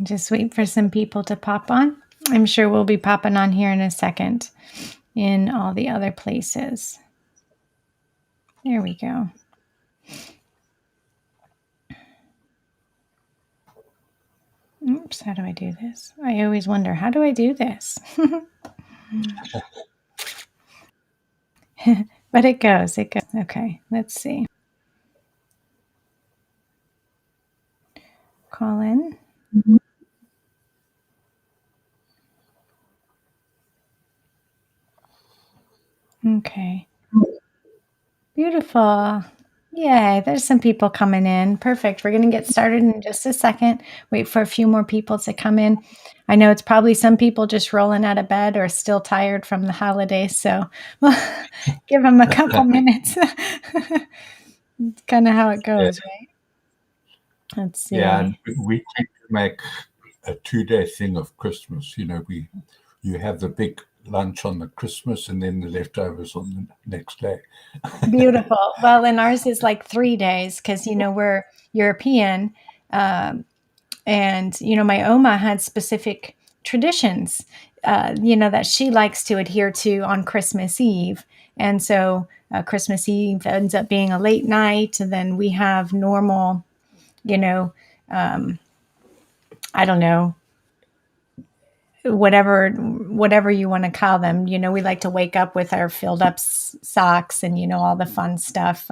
Just wait for some people to pop on. I'm sure we'll be popping on here in a second in all the other places. There we go. Oops, how do I do this? I always wonder, how do I do this? But it goes. Okay, let's see. Call in. Okay. Beautiful. Yay, there's some people coming in. Perfect. We're going to get started in just a second. Wait for a few more people to come in. I know it's probably some people just rolling out of bed or still tired from the holidays, so we'll give them a couple minutes. It's kind of how it goes, right? Let's see. Yeah, and we tend to make a 2-day thing of Christmas. You have the big lunch on the Christmas and then the leftovers on the next day. Beautiful. Well, and ours is like 3 days because, we're European. And, my Oma had specific traditions, that she likes to adhere to on Christmas Eve. And so Christmas Eve ends up being a late night. And then we have normal, I don't know, whatever you want to call them. We like to wake up with our filled up socks and, all the fun stuff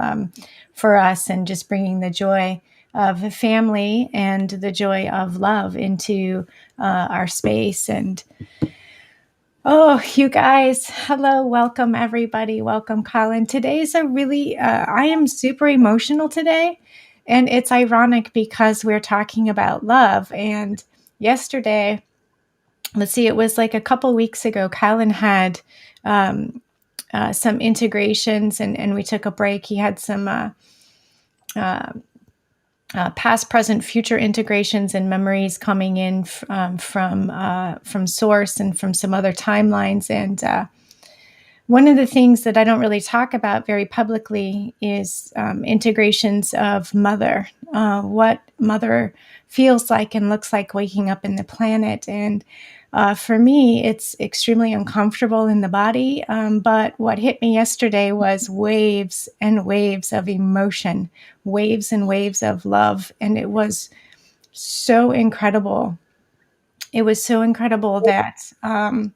for us, and just bringing the joy of family and the joy of love into our space. And you guys, hello, welcome everybody. Welcome, Colin. Today's I am super emotional today. And it's ironic because we're talking about love. And yesterday, let's see, it was like a couple weeks ago, Colin had some integrations and we took a break. He had some past, present, future integrations and memories coming in from Source and from some other timelines. And one of the things that I don't really talk about very publicly is integrations of mother, what mother feels like and looks like waking up in the planet. And for me, it's extremely uncomfortable in the body. But what hit me yesterday was waves and waves of emotion, waves and waves of love. And it was so incredible. It was so incredible that I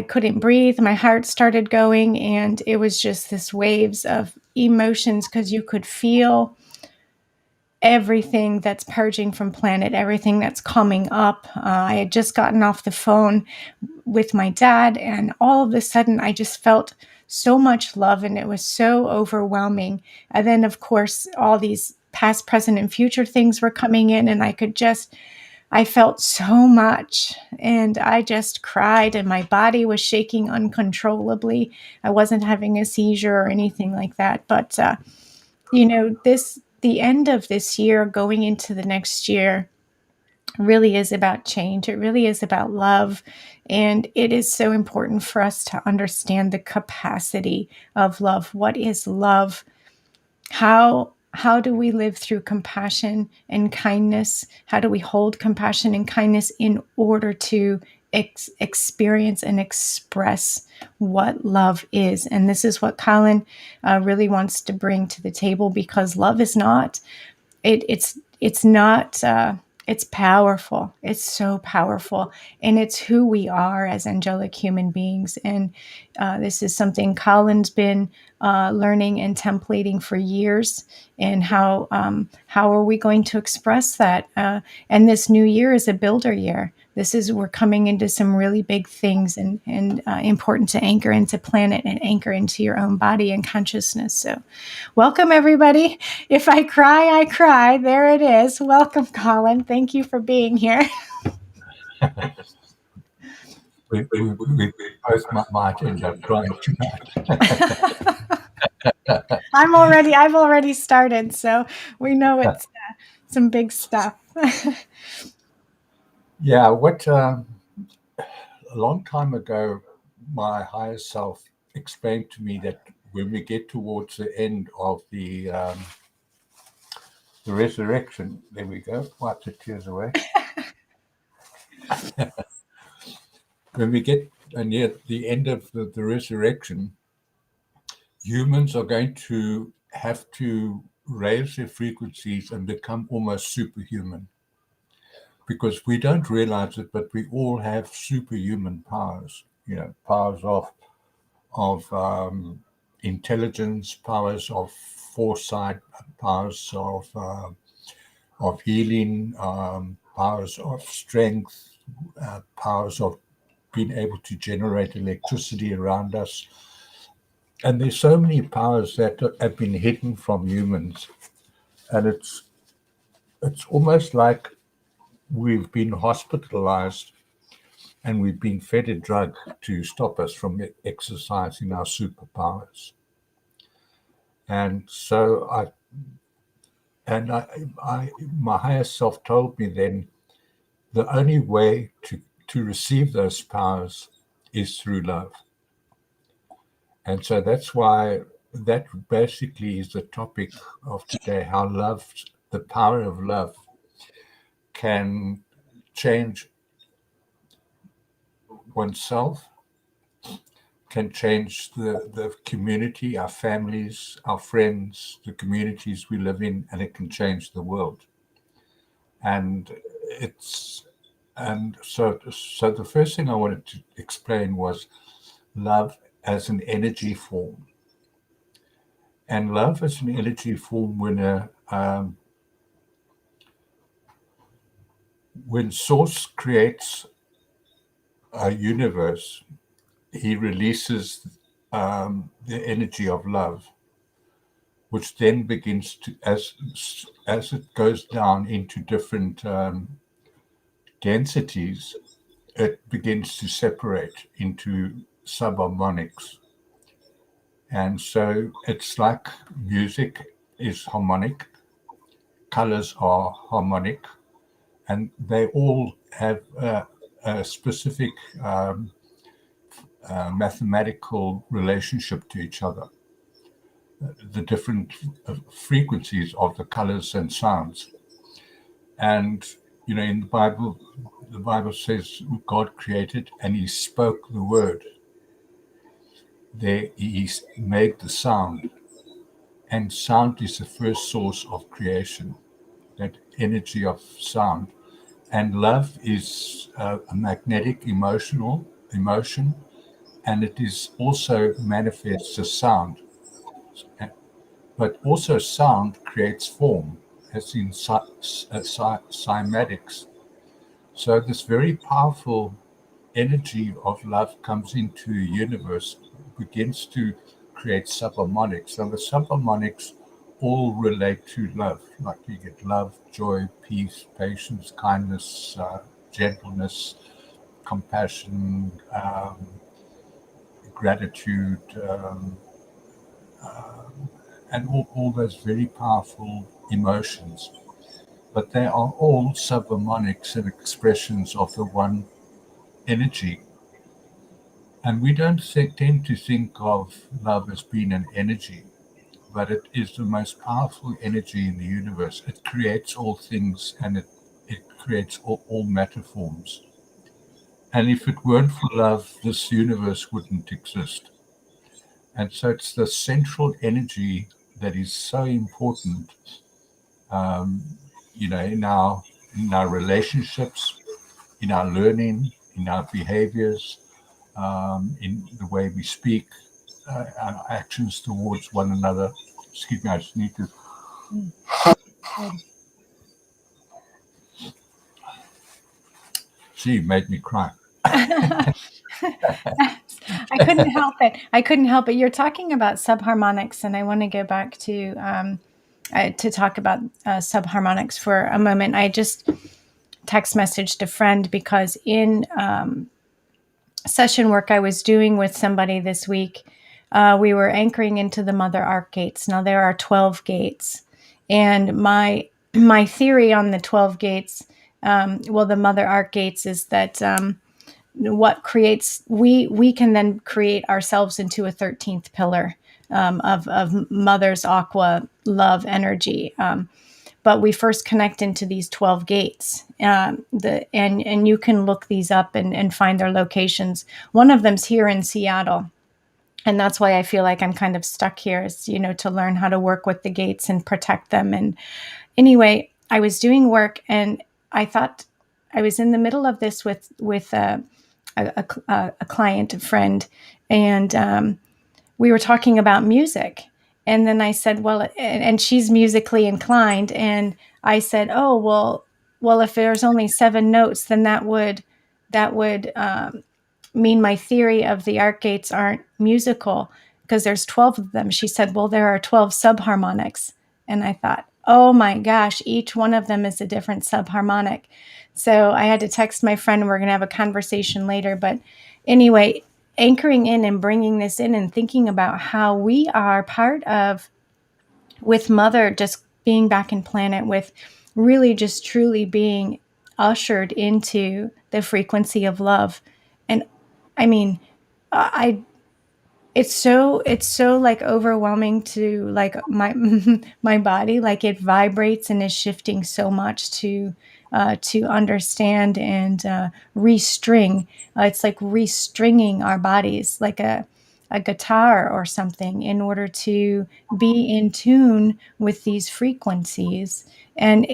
couldn't breathe. My heart started going, and it was just this waves of emotions because you could feel everything that's purging from planet, everything that's coming up. I had just gotten off the phone with my dad, and all of a sudden I just felt so much love, and it was so overwhelming. And then, of course, all these past, present, and future things were coming in, and I felt so much, and I just cried, and my body was shaking uncontrollably. I wasn't having a seizure or anything like that. But, the end of this year going into the next year really is about change. It really is about love. And it is so important for us to understand the capacity of love. What is love? How do we live through compassion and kindness? How do we hold compassion and kindness in order to experience and express what love is? And this is what Colin really wants to bring to the table, because love is not, it's powerful. It's so powerful. And it's who we are as angelic human beings. And this is something Colin's been learning and templating for years. And how are we going to express that? And this new year is a builder year. We're coming into some really big things, and important to anchor into planet and anchor into your own body and consciousness. So welcome, everybody. If I cry, I cry. There it is. Welcome, Colin. Thank you for being here. we both might end up crying tonight. I've already started, so we know it's some big stuff. Yeah, what a long time ago, my higher self explained to me that when we get towards the end of the resurrection, there we go, wipe the tears away. When we get near the end of the resurrection, humans are going to have to raise their frequencies and become almost superhuman, because we don't realize it, but we all have superhuman powers. You know, powers of intelligence, powers of foresight, powers of healing, powers of strength, powers of being able to generate electricity around us. And there's so many powers that have been hidden from humans, and it's almost like we've been hospitalized and we've been fed a drug to stop us from exercising our superpowers. And so my higher self told me then the only way to receive those powers is through love. And so that's why that basically is the topic of today, how love, the power of love, can change oneself, can change the community, our families, our friends, the communities we live in, and it can change the world. And it's so the first thing I wanted to explain was love as an energy form. And love as an energy form, when Source creates a universe, he releases the energy of love, which then begins to, as it goes down into different densities, it begins to separate into subharmonics. And so it's like music is harmonic, colors are harmonic, and they all have a specific mathematical relationship to each other. The different frequencies of the colors and sounds. And, you know, in the Bible says God created and he spoke the word. There he made the sound. And sound is the first source of creation, that energy of sound. And love is a magnetic emotion, and it is also manifests as sound. But also sound creates form, as in cymatics. So this very powerful energy of love comes into the universe, begins to create subharmonics. So the subharmonics all relate to love. Like you get love, joy, peace, patience, kindness, gentleness, compassion, gratitude, and all those very powerful emotions. But they are all subharmonics and expressions of the one energy. And we don't tend to think of love as being an energy, but it is the most powerful energy in the universe. It creates all things, and it creates all matter forms. And if it weren't for love, this universe wouldn't exist. And so it's the central energy that is so important, um, you know, in our relationships, in our learning, in our behaviors, in the way we speak, our actions towards one another. Excuse me, I just need to. She made me cry. I couldn't help it. I couldn't help it. You're talking about subharmonics, and I want to go back to talk about subharmonics for a moment. I just text messaged a friend because in session work I was doing with somebody this week, we were anchoring into the Mother Arc gates. Now there are 12 gates, and my theory on the 12 gates well, the mother arc gates is that what creates we can then create ourselves into a 13th pillar of mother's aqua love energy. But we first connect into these 12 gates. And you can look these up and find their locations. One of them's here in Seattle. And that's why I feel like I'm kind of stuck here, is, to learn how to work with the gates and protect them. And anyway, I was doing work, and I thought I was in the middle of this with a client, a friend, and we were talking about music. And then I said, well, and she's musically inclined, and I said, oh, well, if there's only 7 notes, then that would mean my theory of the arc gates aren't musical, because there's 12 of them. She said, well, there are 12 subharmonics. And I thought, oh my gosh, each one of them is a different subharmonic. So I had to text my friend, and we're going to have a conversation later. But anyway, anchoring in and bringing this in and thinking about how we are part of, with Mother just being back in planet, with really just truly being ushered into the frequency of love. And I mean, I it's so like overwhelming to like my my body, like it vibrates and is shifting so much to understand and restring. It's like restringing our bodies like a guitar or something, in order to be in tune with these frequencies. And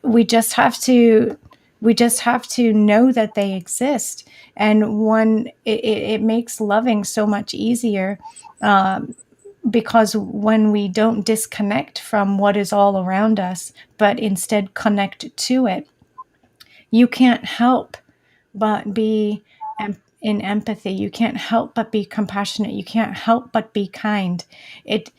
we just have to know that they exist. And it makes loving so much easier, because when we don't disconnect from what is all around us, but instead connect to it, you can't help but be in empathy. You can't help but be compassionate. You can't help but be kind. It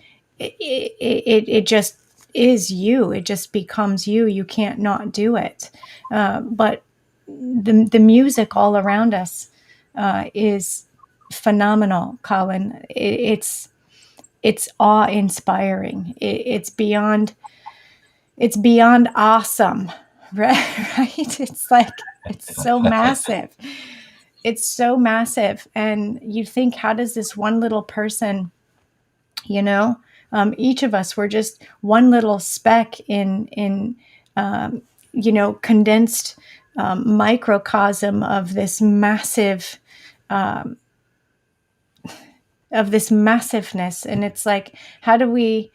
just is you. It just becomes you. You can't not do it. But the music all around us is phenomenal, Colin. It's awe-inspiring. It's beyond awesome, right? It's like, it's so massive. It's so massive. And you think, how does this one little person, each of us, we're just one little speck in condensed microcosm of this massive, of this massiveness. And it's like, how do we,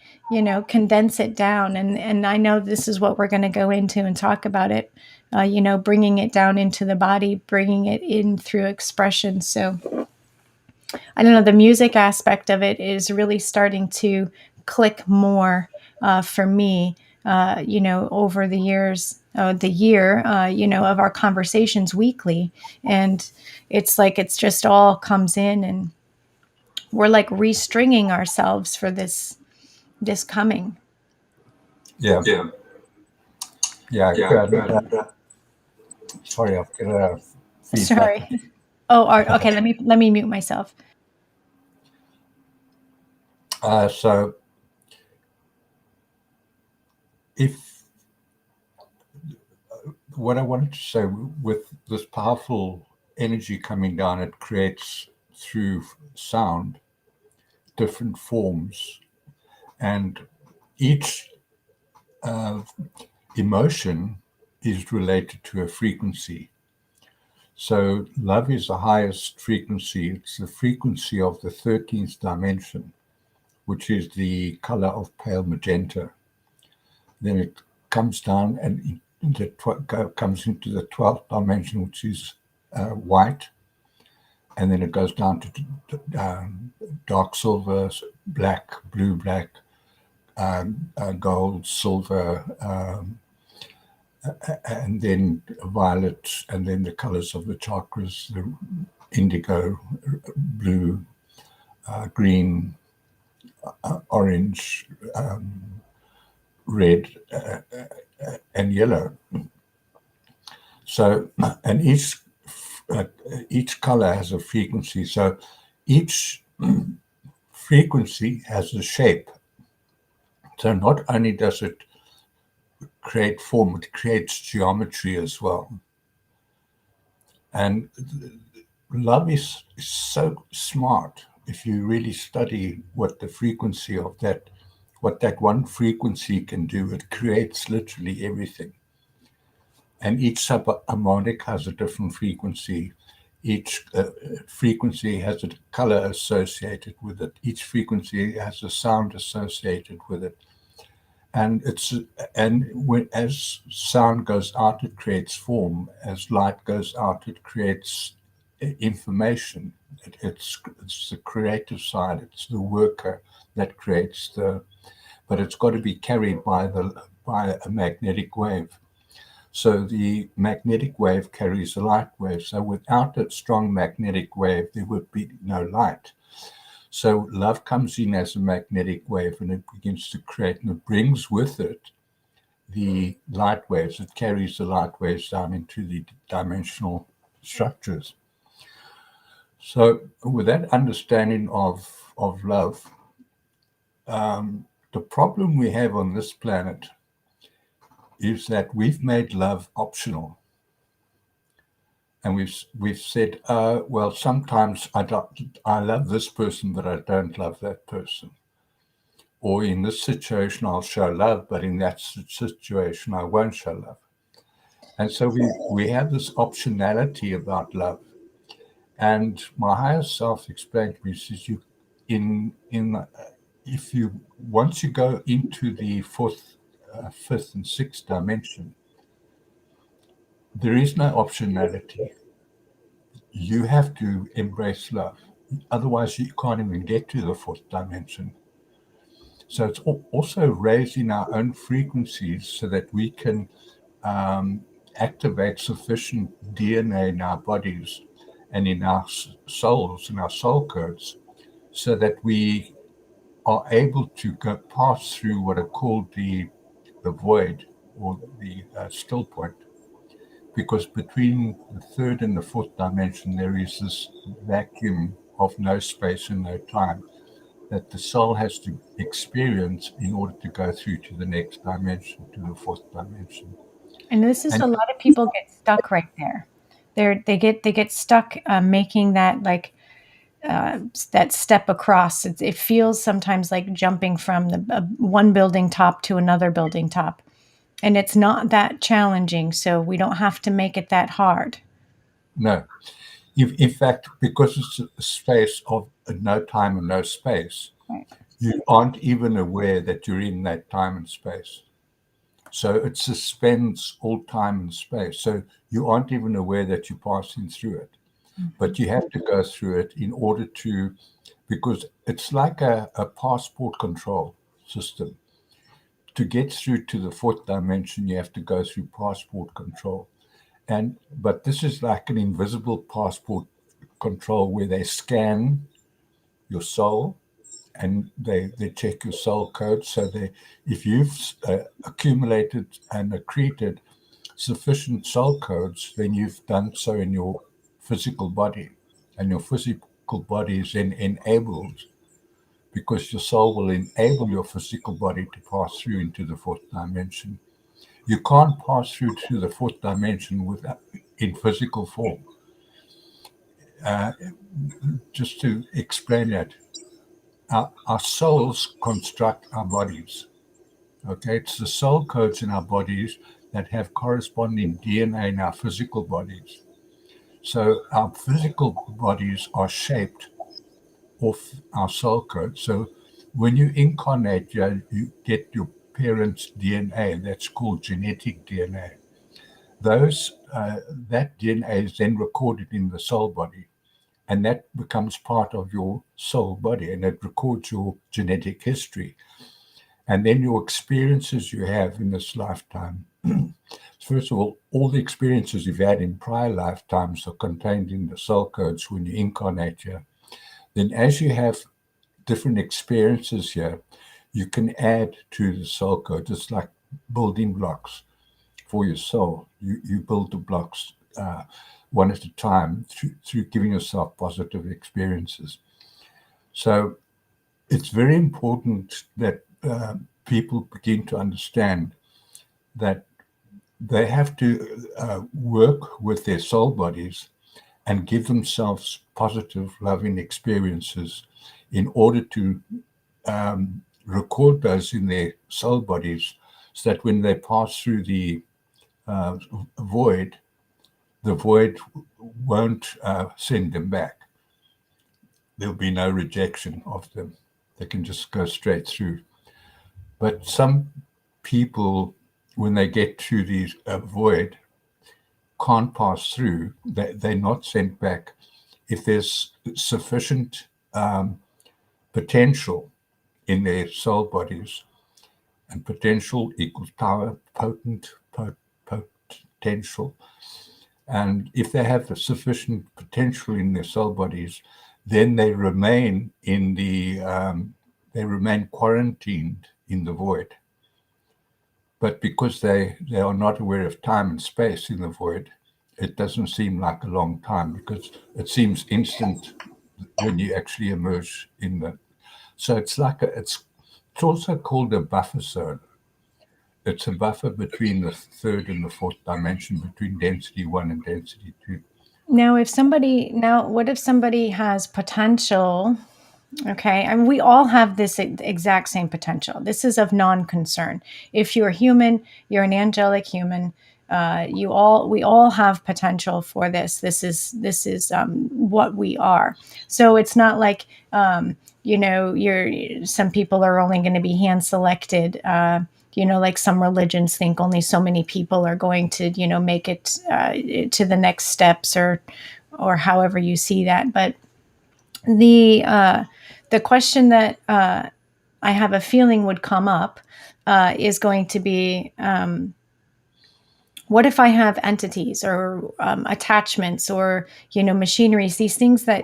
condense it down? And I know this is what we're going to go into and talk about it, bringing it down into the body, bringing it in through expression. So I don't know, the music aspect of it is really starting to click more for me, over the years, the year, of our conversations weekly. And it's like, it's just all comes in, and we're like restringing ourselves for this coming. Yeah. Yeah. Yeah. Yeah. Sorry, I've got a feedback. Sorry. Oh, okay. Let me mute myself. So if what I wanted to say, with this powerful energy coming down, it creates through sound different forms, and each emotion is related to a frequency. So love is the highest frequency. It's the frequency of the 13th dimension, which is the color of pale magenta. Then it comes down and comes into the 12th dimension, which is white. And then it goes down to dark silver, black, blue, black, gold, silver, and then violet, and then the colors of the chakras, the indigo, blue, green, orange, red, and yellow. So, and each color has a frequency. So each frequency has a shape. So not only does it create form, it creates geometry as well. And love is so smart if you really study what the frequency of that, what that one frequency can do. It creates literally everything. And each subharmonic has a different frequency. Each frequency has a color associated with it. Each frequency has a sound associated with it. And as sound goes out, it creates form. As light goes out, it creates information. It's the creative side. It's the worker that creates but it's got to be carried by a magnetic wave. So the magnetic wave carries a light wave. So without a strong magnetic wave, there would be no light. So love comes in as a magnetic wave, and it begins to create, and it brings with it the light waves. It carries the light waves down into the dimensional structures. So with that understanding of love, the problem we have on this planet is that we've made love optional. And we've said, well, sometimes I love this person, but I don't love that person. Or in this situation, I'll show love, but in that situation, I won't show love. And so we have this optionality about love. And my higher self explained to me, says if you once you go into the fourth, fifth, and sixth dimension, there is no optionality. You have to embrace love. Otherwise, you can't even get to the fourth dimension. So it's also raising our own frequencies so that we can activate sufficient DNA in our bodies and in our souls, in our soul codes, so that we are able to pass through what are called the void or the still point. Because between the third and the fourth dimension, there is this vacuum of no space and no time that the soul has to experience in order to go through to the next dimension, to the fourth dimension. And this is And a lot of people get stuck right there. They get stuck making that that step across. It feels sometimes like jumping from one building top to another building top, and it's not that challenging. So we don't have to make it that hard. no, in fact, because it's a space of no time and no space, Right. you aren't even aware that you're in that time and space. So it suspends all time and space. So you aren't even aware that you're passing through it. But you have to go through it in order to, because it's like a passport control system. To get through to the fourth dimension, you have to go through passport control. But this is like an invisible passport control where they scan your soul and they check your soul code. So if you've accumulated and accreted sufficient soul codes, then you've done so in your physical body, and your physical body is then enabled because your soul will enable your physical body to pass through into the fourth dimension. You can't pass through to the fourth dimension in physical form. Just to explain that, our souls construct our bodies. Okay, it's the soul codes in our bodies that have corresponding DNA in our physical bodies. So our physical bodies are shaped off our soul code. So when you incarnate, you get your parents' DNA. That's called genetic DNA. That DNA is then recorded in the soul body, and that becomes part of your soul body, and it records your genetic history. And then your experiences you have in this lifetime. First of all the experiences you've had in prior lifetimes are contained in the soul codes when you incarnate here. Then as you have different experiences here, you can add to the soul code. It's like building blocks for your soul. You build the blocks one at a time through giving yourself positive experiences. So it's very important that people begin to understand that they have to work with their soul bodies and give themselves positive, loving experiences in order to record those in their soul bodies, so that when they pass through the void, the void won't send them back. There'll be no rejection of them. They can just go straight through. But some people, when they get to the void, can't pass through. They're not sent back. If there's sufficient potential in their soul bodies, and potential equals power, potential. And if they have the sufficient potential in their soul bodies, then they remain they remain quarantined in the void. But because they are not aware of time and space in the void, it doesn't seem like a long time, because it seems instant when you actually emerge in the. So it's like it's also called a buffer zone. It's a buffer between the third and the fourth dimension, between density 1 and density 2. Now, what if somebody has potential? Okay, I mean, we all have this exact same potential. This is of non-concern. If you're human, you're an angelic human. We all have potential for this. This is what we are. So it's not like some people are only going to be hand selected. Like some religions think only so many people are going to make it to the next steps, or however you see that. But the question that I have a feeling would come up is going to be, what if I have entities or attachments or machineries, these things that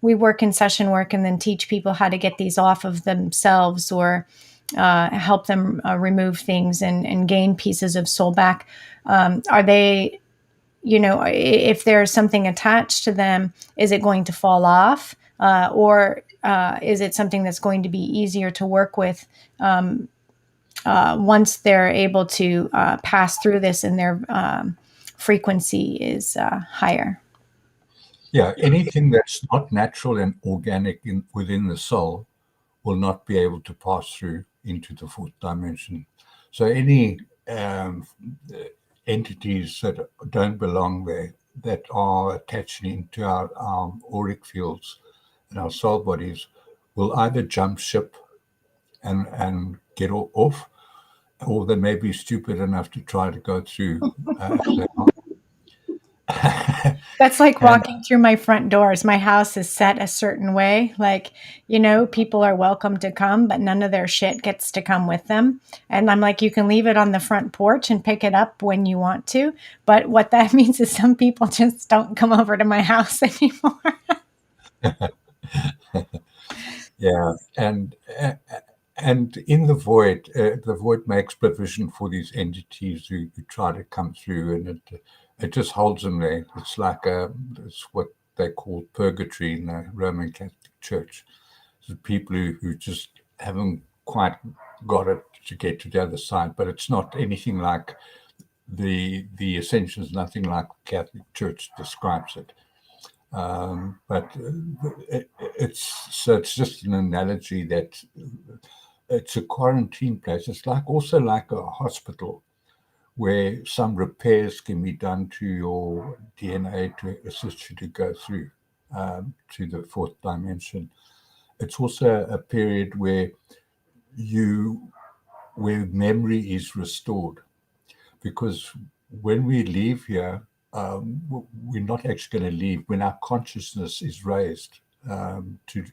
we work in session work and then teach people how to get these off of themselves, or help them remove things and gain pieces of soul back. Are they, if there's something attached to them, is it going to fall off? Or is it something that's going to be easier to work with once they're able to pass through this and their frequency is higher? Yeah, anything that's not natural and organic within the soul will not be able to pass through into the fourth dimension. So any entities that don't belong there, that are attaching into our auric fields and our soul bodies, will either jump ship and get off, or they may be stupid enough to try to go through as they are. That's like walking through my front doors. My house is set a certain way. Like, people are welcome to come, but none of their shit gets to come with them. And I'm like, you can leave it on the front porch and pick it up when you want to. But what that means is some people just don't come over to my house anymore. Yeah. And in the void makes provision for these entities who try to come through, and it just holds them there. It's like it's what they call purgatory in the Roman Catholic Church. So people who just haven't quite got it to get to the other side, but it's not anything like the ascension is nothing like the Catholic Church describes it. But it's just an analogy that it's a quarantine place. It's also like a hospital where some repairs can be done to your DNA to assist you to go through to the fourth dimension. It's also a period where memory is restored, because when we leave here, we're not actually going to leave. When our consciousness is raised to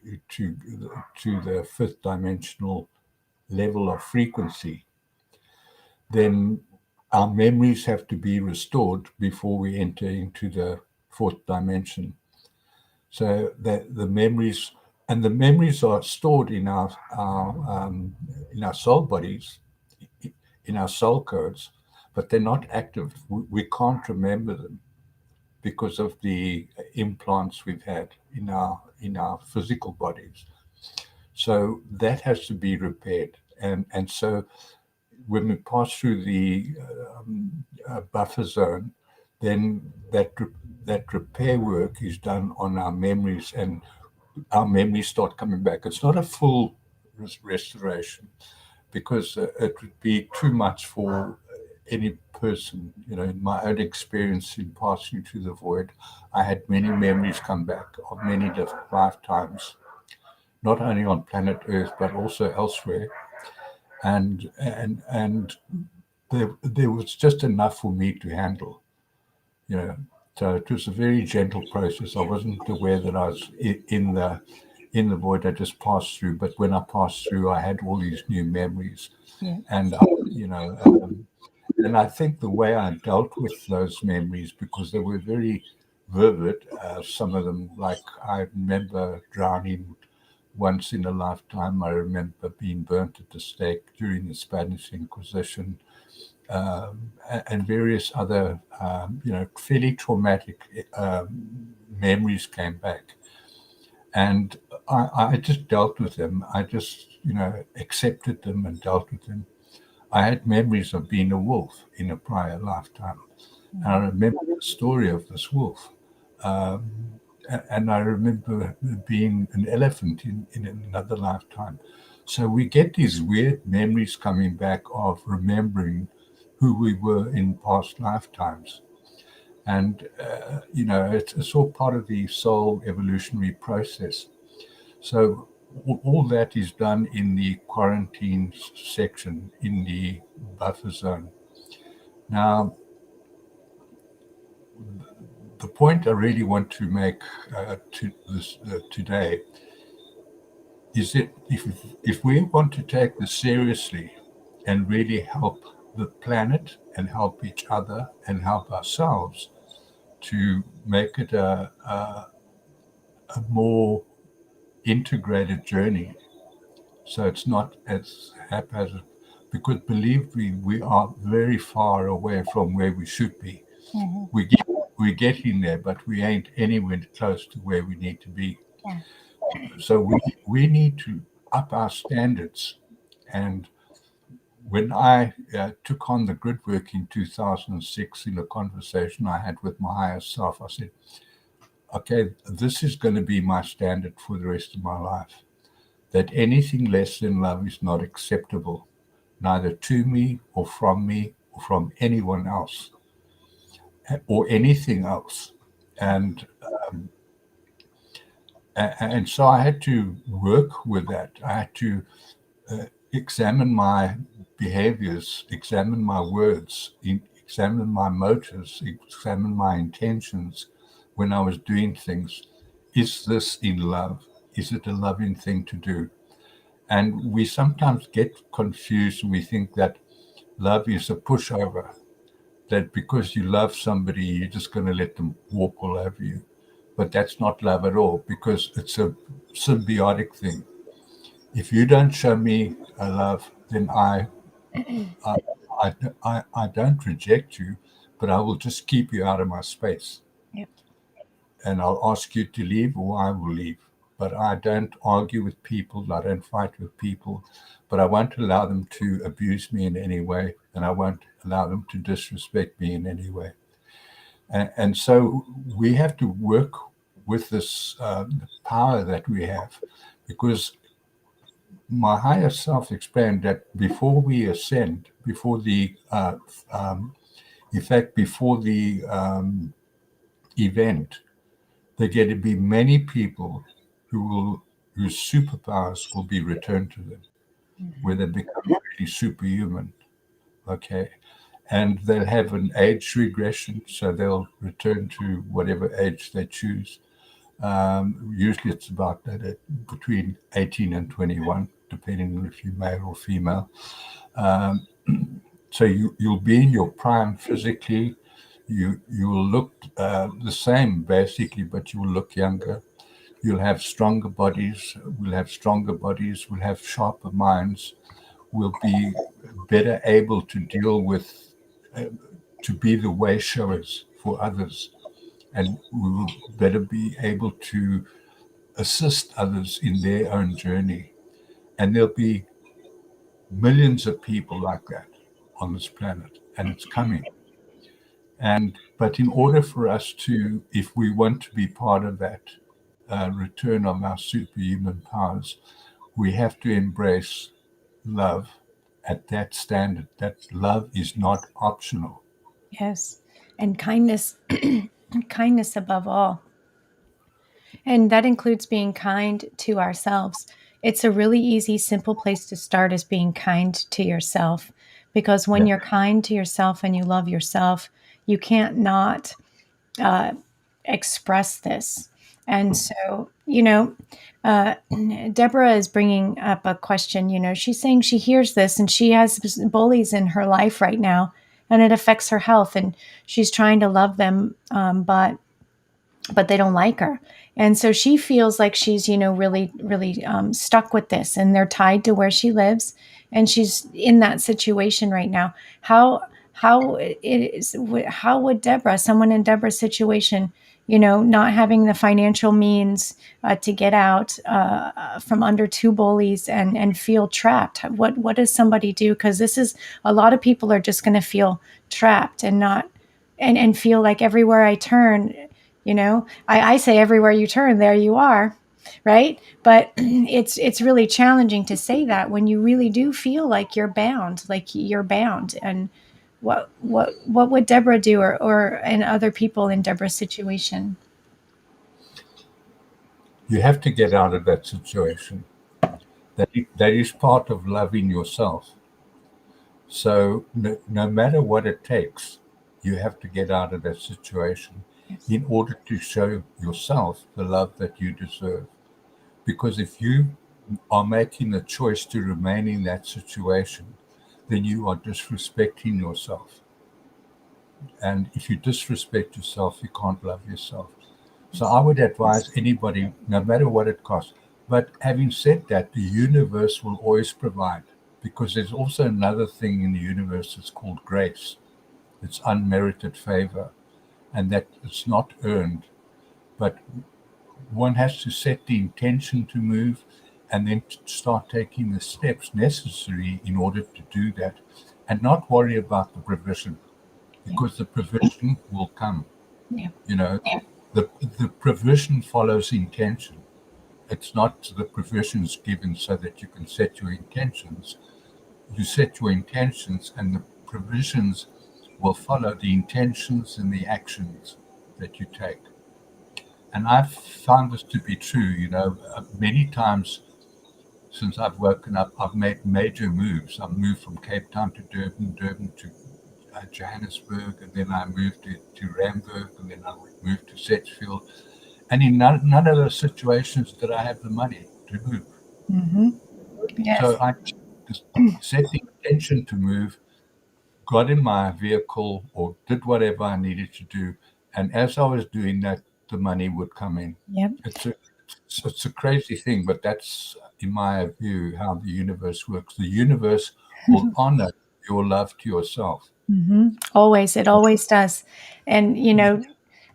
the fifth dimensional level of frequency, then our memories have to be restored before we enter into the fourth dimension. So that the memories are stored in our soul bodies, in our soul codes, but they're not active. We can't remember them because of the implants we've had in our physical bodies. So that has to be repaired, and so when we pass through the buffer zone, then that repair work is done on our memories, and our memories start coming back. It's not a full restoration, because it would be too much for any person. In my own experience in passing through the void, I had many memories come back of many different lifetimes, not only on planet Earth but also elsewhere. And there was just enough for me to handle. you know. So it was a very gentle process. I wasn't aware that I was in the void. I just passed through. But when I passed through, I had all these new memories, Yeah. and and I think the way I dealt with those memories, because they were very vivid. Some of them, like I remember drowning once in a lifetime. I remember being burnt at the stake during the Spanish Inquisition, and various other, fairly traumatic memories came back. And I just dealt with them. I just, accepted them and dealt with them. I had memories of being a wolf in a prior lifetime. And I remember the story of this wolf. And I remember being an elephant in another lifetime. So we get these weird memories coming back of remembering who we were in past lifetimes. And, it's all part of the soul evolutionary process. So all that is done in the quarantine section in the buffer zone. Now, the point I really want to make to this today is that if we want to take this seriously and really help the planet and help each other and help ourselves to make it a more integrated journey, so it's not as haphazard, because believe me, we are very far away from where we should be. Mm-hmm. We're getting there, but we ain't anywhere close to where we need to be. Yeah. So we need to up our standards. And when I took on the grid work in 2006, in a conversation I had with my higher self, I said, okay, this is going to be my standard for the rest of my life. That anything less than love is not acceptable, neither to me or from anyone else or anything else. And and so I had to work with that. I had to examine my behaviors, examine my words, examine my motives, examine my intentions when I was doing things. Is this in love? Is it a loving thing to do? And we sometimes get confused, and we think that love is a pushover, that because you love somebody, you're just going to let them walk all over you. But that's not love at all, because it's a symbiotic thing. If you don't show me a love, then I don't reject you, but I will just keep you out of my space. Yep. And I'll ask you to leave, or I will leave. But I don't argue with people. I don't fight with people. But I won't allow them to abuse me in any way, and I won't allow them to disrespect me in any way. And so we have to work with this power that we have, because my higher self explained that before we ascend, before the, in fact, before the event, there are going to be many people whose superpowers will be returned to them, where they become really superhuman. Okay. And they'll have an age regression, so they'll return to whatever age they choose. Usually it's about between 18 and 21, depending on if you're male or female. So you'll be in your prime physically. You will look the same basically, but you will look younger. You'll have stronger bodies. We'll have stronger bodies. We'll have sharper minds. We'll be better able to deal with, to be the way showers for others, and we will better be able to assist others in their own journey. And there'll be millions of people like that on this planet, and it's coming. But in order for us to, if we want to be part of that return of our superhuman powers, we have to embrace love at that standard. That love is not optional. Yes. And kindness, kindness above all. And that includes being kind to ourselves. It's a really easy, simple place to start is being kind to yourself. Because when Yeah. you're kind to yourself and you love yourself, you can't not express this. And so, Deborah is bringing up a question. She's saying she hears this and she has bullies in her life right now, and it affects her health. And she's trying to love them, but they don't like her. And so she feels like she's, really, really stuck with this, and they're tied to where she lives. And she's in that situation right now. How it is, how would Deborah, someone in Deborah's situation, not having the financial means to get out from under two bullies and feel trapped? What does somebody do? Because this is, a lot of people are just going to feel trapped and not, and feel like everywhere I turn, I say everywhere you turn, there you are, right? But it's really challenging to say that when you really do feel like you're bound. And what would Deborah do, or and other people in Deborah's situation? You have to get out of that situation. That is part of loving yourself. So no matter what it takes, you have to get out of that situation Yes. in order to show yourself the love that you deserve. Because if you are making the choice to remain in that situation, then you are disrespecting yourself. And if you disrespect yourself, you can't love yourself. So I would advise anybody, no matter what it costs. But having said that, the universe will always provide, because there's also another thing in the universe that's called grace. It's unmerited favor, and that it's not earned, but one has to set the intention to move and then to start taking the steps necessary in order to do that, and not worry about the provision, Yeah. because the provision will come. Yeah. You know, the provision follows intention. It's not the provision is given so that you can set your intentions. You set your intentions, and the provisions will follow the intentions and the actions that you take. And I've found this to be true. Many times since I've woken up, I've made major moves. I've moved from Cape Town to Durban, Durban to Johannesburg, and then I moved to Randburg, and then I moved to Sedgefield. And in none of those situations did I have the money to move. Mm-hmm. Yes. So I just set the intention to move, got in my vehicle, or did whatever I needed to do. And as I was doing that, the money would come in. Yep. It's a crazy thing, but that's, in my view, how the universe works. The universe will honor your love to yourself. Mm-hmm. Always, it always does. And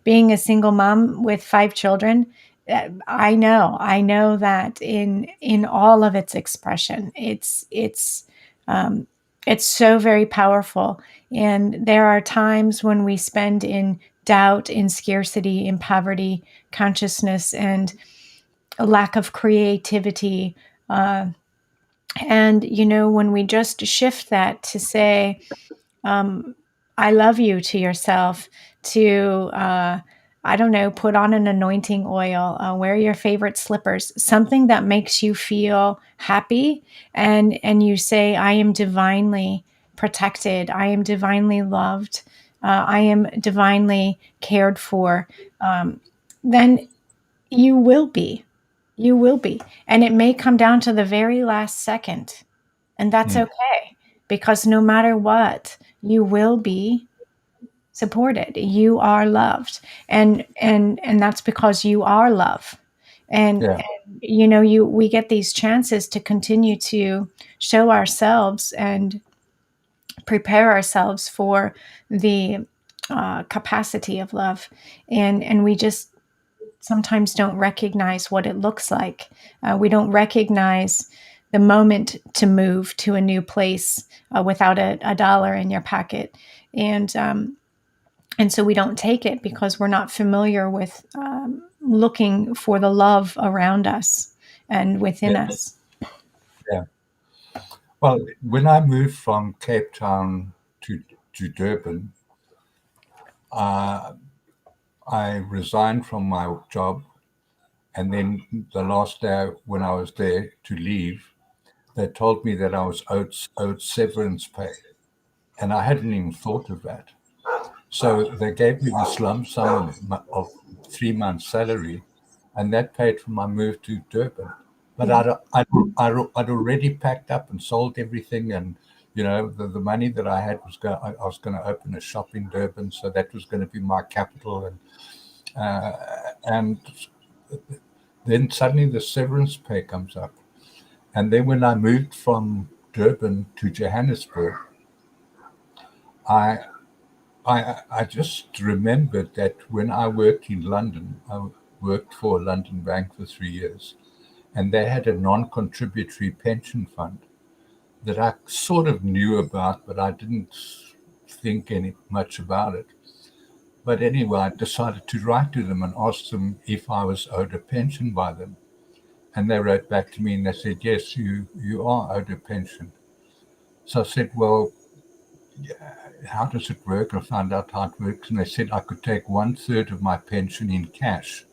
being a single mom with 5 children, I know that in all of its expression, um, it's so very powerful. And there are times when we spend in doubt, in scarcity, in poverty consciousness, and a lack of creativity. And when we just shift that to say, um, I love you to yourself, to, I don't know, put on an anointing oil, wear your favorite slippers, something that makes you feel happy. And you say, I am divinely protected. I am divinely loved. I am divinely cared for. Then you will be. You will be. And it may come down to the very last second. And that's Mm, okay, because no matter what, you will be supported. You are loved. And that's because you are love. yeah, And we get these chances to continue to show ourselves and prepare ourselves for the capacity of love. And we just sometimes don't recognize what it looks like. We don't recognize the moment to move to a new place without a dollar in your pocket, and so we don't take it because we're not familiar with looking for the love around us and within Yeah. us. Yeah. Well, when I moved from Cape Town to Durban, uh, I resigned from my job. And then the last day when I was there to leave, they told me that I was owed severance pay. And I hadn't even thought of that. So they gave me this lump sum of 3 months' salary, and that paid for my move to Durban. But I'd already packed up and sold everything, and the money that I had I was going to open a shop in Durban, so that was going to be my capital, and then suddenly the severance pay comes up, and then when I moved from Durban to Johannesburg, I I just remembered that when I worked in London, I worked for a London bank for 3 years, and they had a non-contributory pension fund that I sort of knew about, but I didn't think any much about it. But anyway, I decided to write to them and ask them if I was owed a pension by them. And they wrote back to me and they said, yes, you are owed a pension. So I said, well, how does it work? I found out how it works, and they said I could take 1/3 of my pension in cash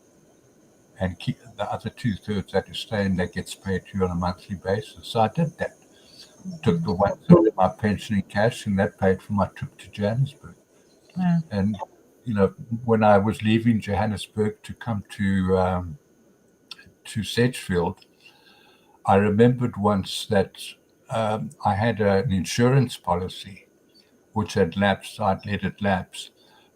and keep the other 2/3 that is staying that gets paid to you on a monthly basis. So I did that. Took the 1/3 of my pension in cash, and that paid for my trip to Johannesburg. Wow. And when I was leaving Johannesburg to come to Sedgefield, I remembered once that I had an insurance policy which had lapsed. So I'd let it lapse,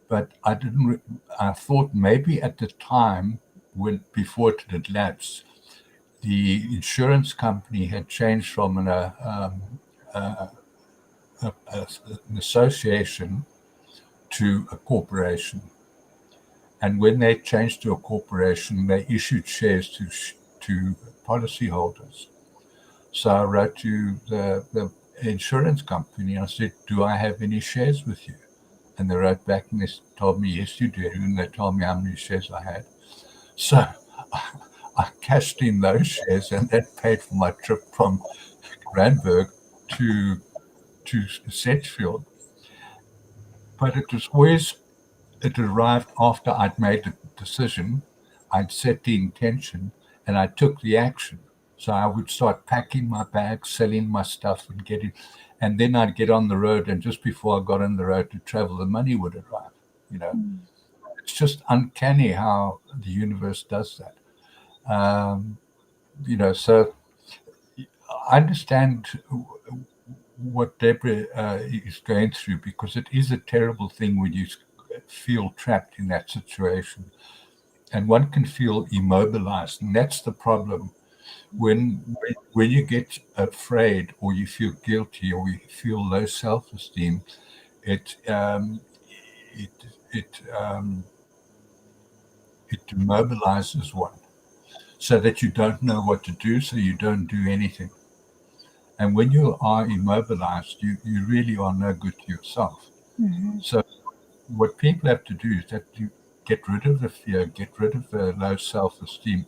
but I didn't. I thought maybe at the time when before it had lapsed, the insurance company had changed from an association to a corporation, and when they changed to a corporation, they issued shares to policyholders. So I wrote to the insurance company. I said, "Do I have any shares with you?" And they wrote back and they told me, yes, you do. And they told me how many shares I had. So I cashed in those shares, and that paid for my trip from Randburg to Sedgefield. But it arrived after I'd made the decision, I'd set the intention, and I took the action. So I would start packing my bags, selling my stuff, and then I'd get on the road. And just before I got on the road to travel, the money would arrive. You know, it's just uncanny how the universe does that. So I understand what Deborah is going through, because it is a terrible thing when you feel trapped in that situation, and one can feel immobilized, and that's the problem. When you get afraid, or you feel guilty, or you feel low self-esteem, it it it it immobilizes one, so that you don't know what to do, so you don't do anything. And when you are immobilized, you really are no good to yourself. Mm-hmm. So what people have to do is that you get rid of the fear, get rid of the low self-esteem,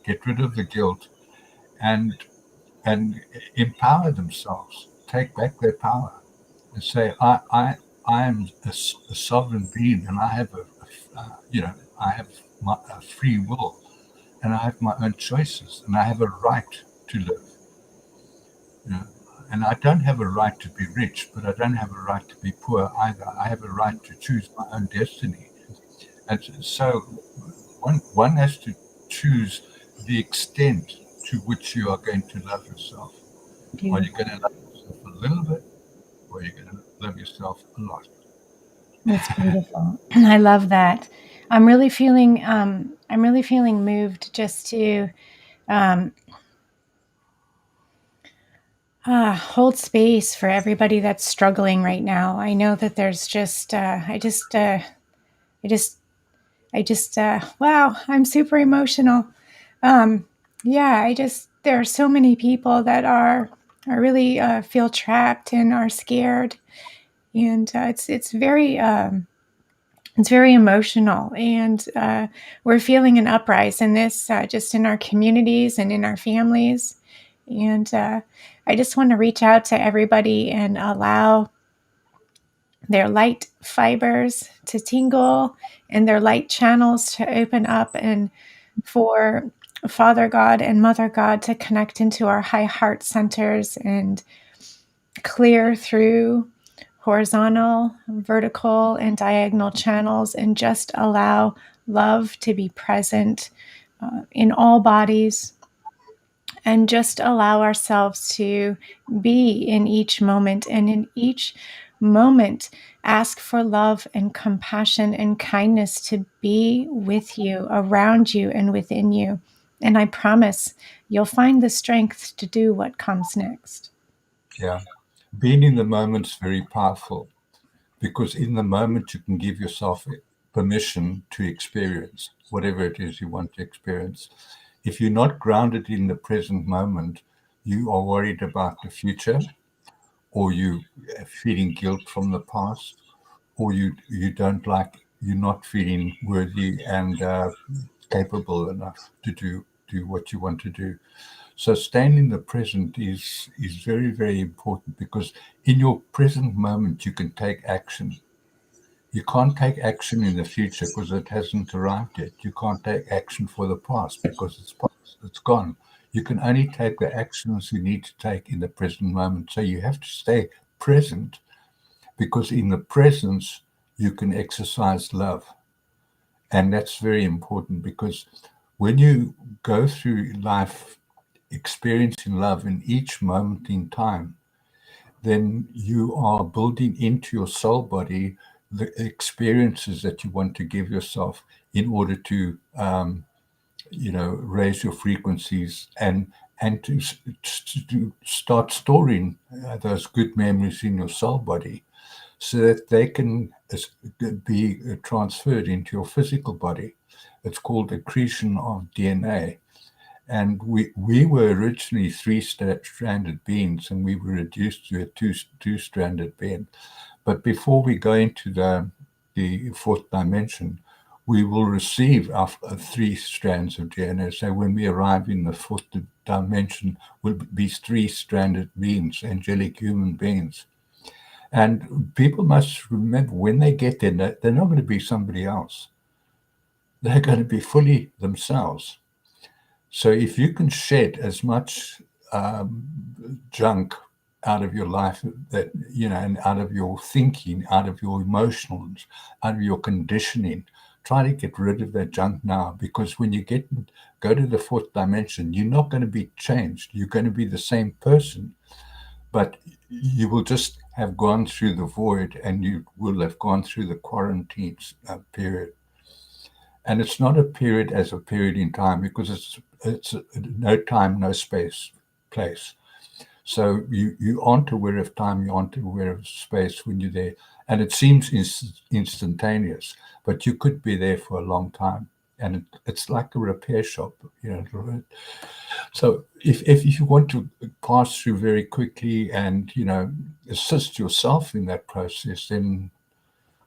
get rid of the guilt, and and empower themselves, take back their power, and say, I am a sovereign being, and I have I have a free will, and I have my own choices, and I have a right to live. You know? And I don't have a right to be rich, but I don't have a right to be poor either. I have a right to choose my own destiny. And so one has to choose the extent to which you are going to love yourself. Are you Beautiful. going to love yourself a little bit, or are you going to love yourself a lot? That's beautiful. I love that. I'm really feeling moved just to um, hold space for everybody that's struggling right now. I know that there's just, I just, wow, I'm super emotional. Yeah, there are so many people that are really feel trapped and are scared, and it's very emotional, and we're feeling an uprise in this, just in our communities and in our families. And I just want to reach out to everybody and allow their light fibers to tingle and their light channels to open up, and for Father God and Mother God to connect into our high heart centers and clear through horizontal, vertical, and diagonal channels, and just allow love to be present in all bodies, and just allow ourselves to be in each moment, and in each moment ask for love and compassion and kindness to be with you, around you, and within you. And I promise you'll find the strength to do what comes next. Yeah. Being in the moment is very powerful, because in the moment you can give yourself permission to experience whatever it is you want to experience. If you're not grounded in the present moment, you are worried about the future, or you are feeling guilt from the past, or you're not feeling worthy and capable enough to do what you want to do. So staying in the present is very, very important, because in your present moment you can take action. You can't take action in the future because it hasn't arrived yet. You can't take action for the past because it's past, it's gone. You can only take the actions you need to take in the present moment. So you have to stay present, because in the presence you can exercise love. And that's very important, because when you go through life experiencing love in each moment in time, then you are building into your soul body the experiences that you want to give yourself in order to, raise your frequencies, and to start storing those good memories in your soul body, so that they can be transferred into your physical body. It's called accretion of DNA. And we were originally three-stranded beings, and we were reduced to a two-stranded being. But before we go into the fourth dimension, we will receive our three strands of DNA. So when we arrive in the fourth dimension, we'll be three-stranded beings, angelic human beings. And people must remember, when they get there, they're not going to be somebody else. They're going to be fully themselves. So if you can shed as much junk out of your life, that and out of your thinking, out of your emotions, out of your conditioning, try to get rid of that junk now, because when you go to the fourth dimension, you're not going to be changed. You're going to be the same person, but you will just have gone through the void, and you will have gone through the quarantine period. And it's not a period as a period in time, because it's no time, no space, place. So you aren't aware of time, you aren't aware of space when you're there, and it seems instantaneous, but you could be there for a long time, and it's like a repair shop, So if you want to pass through very quickly and assist yourself in that process, then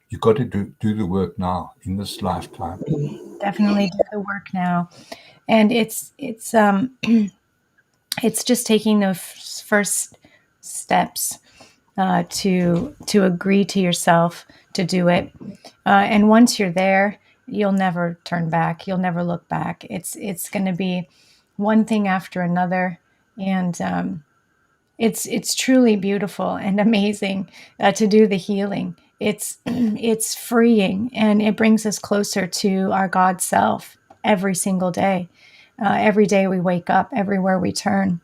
you've got to do the work now in this lifetime. Definitely do the work now. And it's it's just taking those first steps to agree to yourself to do it. And once you're there, you'll never turn back. You'll never look back. It's going to be one thing after another, and it's truly beautiful and amazing to do the healing. It's it's freeing, and it brings us closer to our God self every single day. Every day we wake up, everywhere we turn.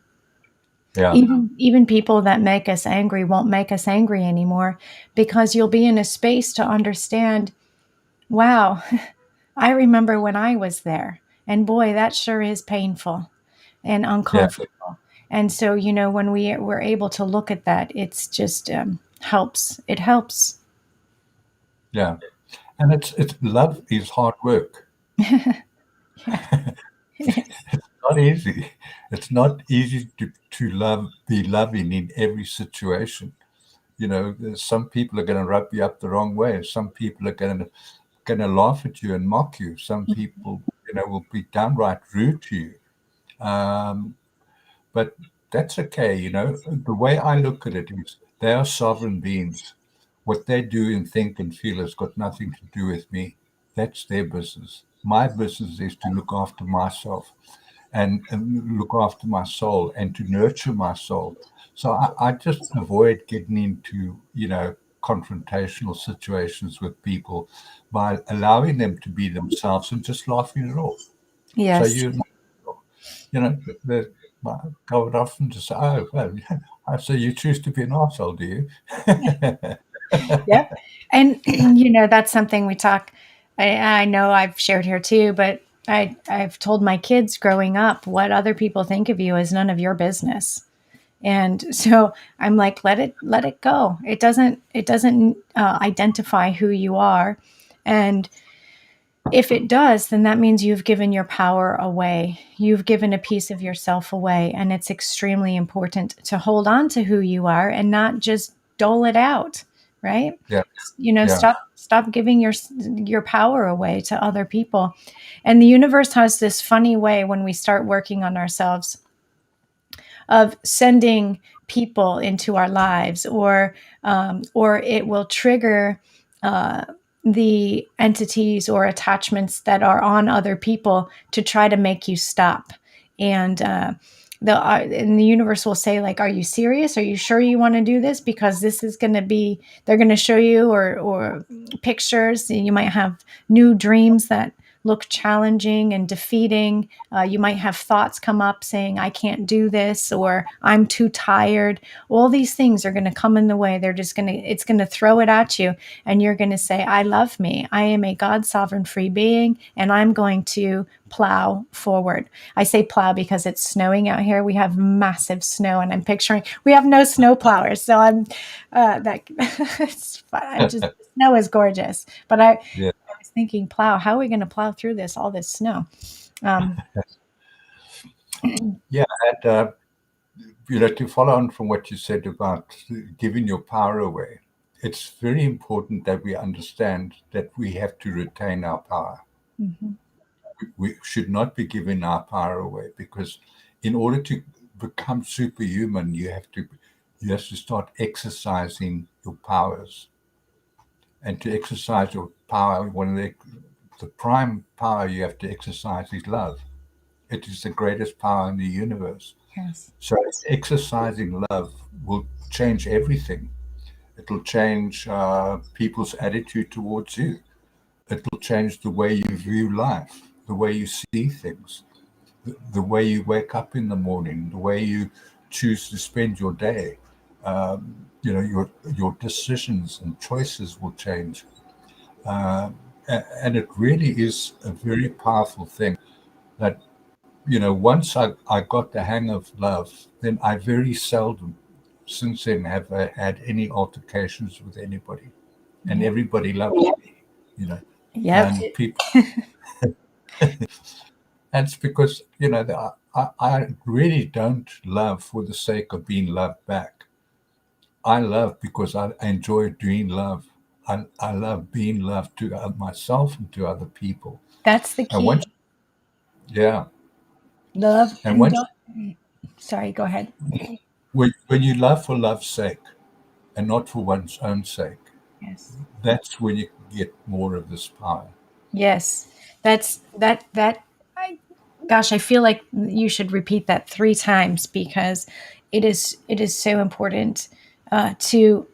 Yeah, Even people that make us angry won't make us angry anymore, because you'll be in a space to understand, wow, I remember when I was there, and boy, that sure is painful and yeah, uncomfortable. And so, when we're able to look at that, it's just helps. It helps. yeah. And it's love is hard work. Yeah. not easy. It's not easy to be loving in every situation. Some people are going to rub you up the wrong way. Some people are going to laugh at you and mock you. Some people, will be downright rude to you. Um, but that's okay. The way I look at it is they are sovereign beings. What they do and think and feel has got nothing to do with me. That's their business. My business is to look after myself and look after my soul and to nurture my soul. So I just avoid getting into, confrontational situations with people by allowing them to be themselves and just laughing it off. So Yes. the, I would often just say, oh, well, so you choose to be an arsehole, do you? Yep. And that's something we talk. I know I've shared here too, but I've told my kids growing up, what other people think of you is none of your business. And so I'm like, let it go. It doesn't identify who you are. And if it does, then that means you've given your power away. You've given a piece of yourself away. And it's extremely important to hold on to who you are and not just dole it out, right? Yeah. Yeah. Stop giving your power away to other people. And the universe has this funny way when we start working on ourselves of sending people into our lives, or it will trigger the entities or attachments that are on other people to try to make you stop. And and the universe will say, like, are you serious? Are you sure you want to do this? Because this is going to be, they're going to show you or pictures. You might have new dreams that look challenging and defeating. You might have thoughts come up saying, I can't do this, or I'm too tired. All these things are going to come in the way. It's going to throw it at you. And you're going to say, I love me. I am a God sovereign free being, and I'm going to plow forward. I say plow because it's snowing out here. We have massive snow, and I'm picturing, we have no snow plowers. So it's fun. The snow is gorgeous, but I was thinking, plow, how are we going to plow through all this snow? Yeah. And, to follow on from what you said about giving your power away, it's very important that we understand that we have to retain our power. Mm-hmm. We should not be giving our power away, because in order to become superhuman, you have to start exercising your powers. And to exercise your power, one of the prime power you have to exercise is love. It is the greatest power in the universe. Yes. So exercising love will change everything. It'll change people's attitude towards you. It'll change the way you view life, the way you see things, the way you wake up in the morning, the way you choose to spend your day. Your decisions and choices will change. Uh, and it really is a very powerful thing that, once I got the hang of love, then I very seldom since then have had any altercations with anybody. And Yep. everybody loves me, Yep. and people. And it's because, I really don't love for the sake of being loved back. I love because I enjoy doing love. I love being loved to myself and to other people. That's the And key. yeah, Love and and once don't. Sorry, go ahead. when you love for love's sake and not for one's own sake, Yes. that's when you get more of this power. Yes. That's that I gosh, I feel like you should repeat that 3 times, because it is so important to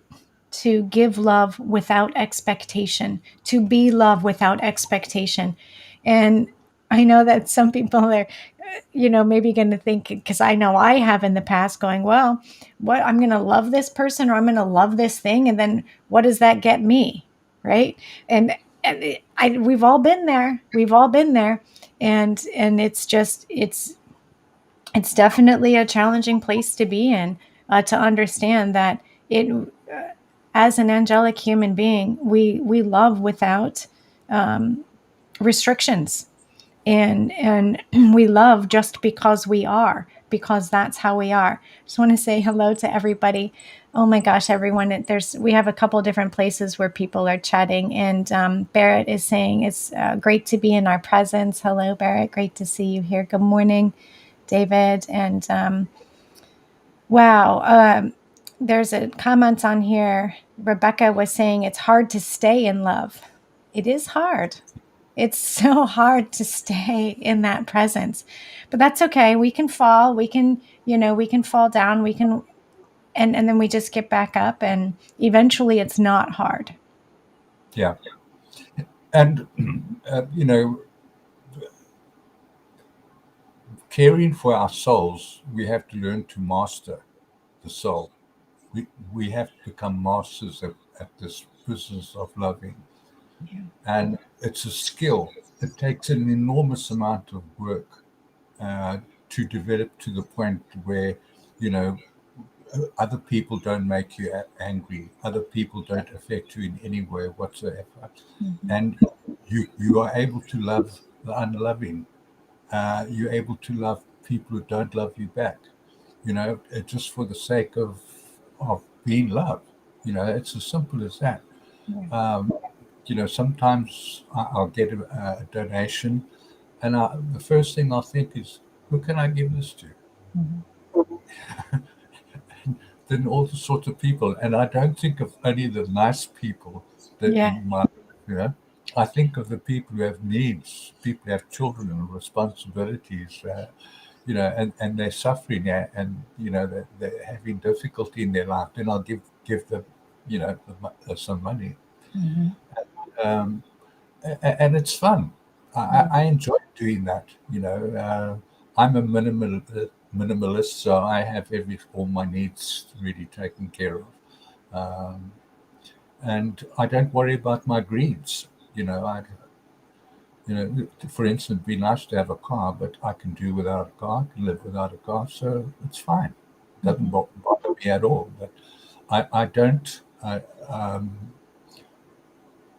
give love without expectation, to be love without expectation. And I know that some people are, maybe going to think, because I know I have in the past, going, well, what, I'm going to love this person, or I'm going to love this thing. And then what does that get me? Right. And we've all been there. We've all been there. And it's definitely a challenging place to be in, to understand that as an angelic human being, we love without restrictions. and we love just because we are, because that's how we are. Just want to say hello to everybody. Oh my gosh, everyone! We have a couple different places where people are chatting, and Barrett is saying it's great to be in our presence. Hello, Barrett. Great to see you here. Good morning, David. And wow, there's a comment on here. Rebecca was saying it's hard to stay in love. It is hard. It's so hard to stay in that presence, but that's okay. We can fall. We can fall down. And then we just get back up, and eventually it's not hard. Yeah. And, caring for our souls, we have to learn to master the soul. We have to become masters at this business of loving. Yeah. And it's a skill. It takes an enormous amount of work to develop to the point where, you know, other people don't make you angry. Other people don't affect you in any way whatsoever. Mm-hmm. And you are able to love the unloving. You're able to love people who don't love you back. Just for the sake of being loved. It's as simple as that. Yeah. Sometimes I'll get a donation, and the first thing I'll think is, who can I give this to? Mm-hmm. Then all the sorts of people, and I don't think of only the nice people that Yeah. in my, I think of the people who have needs, people who have children and responsibilities, and they're suffering, and they're having difficulty in their life. Then I'll give them, some money, Mm-hmm. um, and it's fun. Yeah. I enjoy doing that. I'm a minimalist, so I have all my needs really taken care of, and I don't worry about my greeds. For instance, it'd be nice to have a car, but I can do without a car. I can live without a car, so it's fine. It doesn't Mm-hmm. bother me at all. But I don't.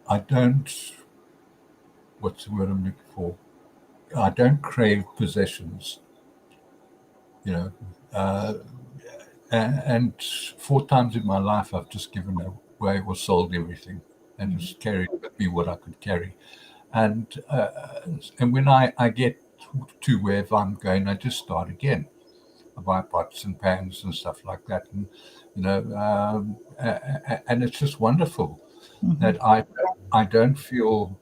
I don't. What's the word I'm looking for? I don't crave possessions. You know, uh, and 4 times in my life, I've just given away or sold everything and Mm-hmm. just carried with me what I could carry. And when I get to wherever I'm going, I just start again. I buy pots and pans and stuff like that, and and it's just wonderful Mm-hmm. that I don't feel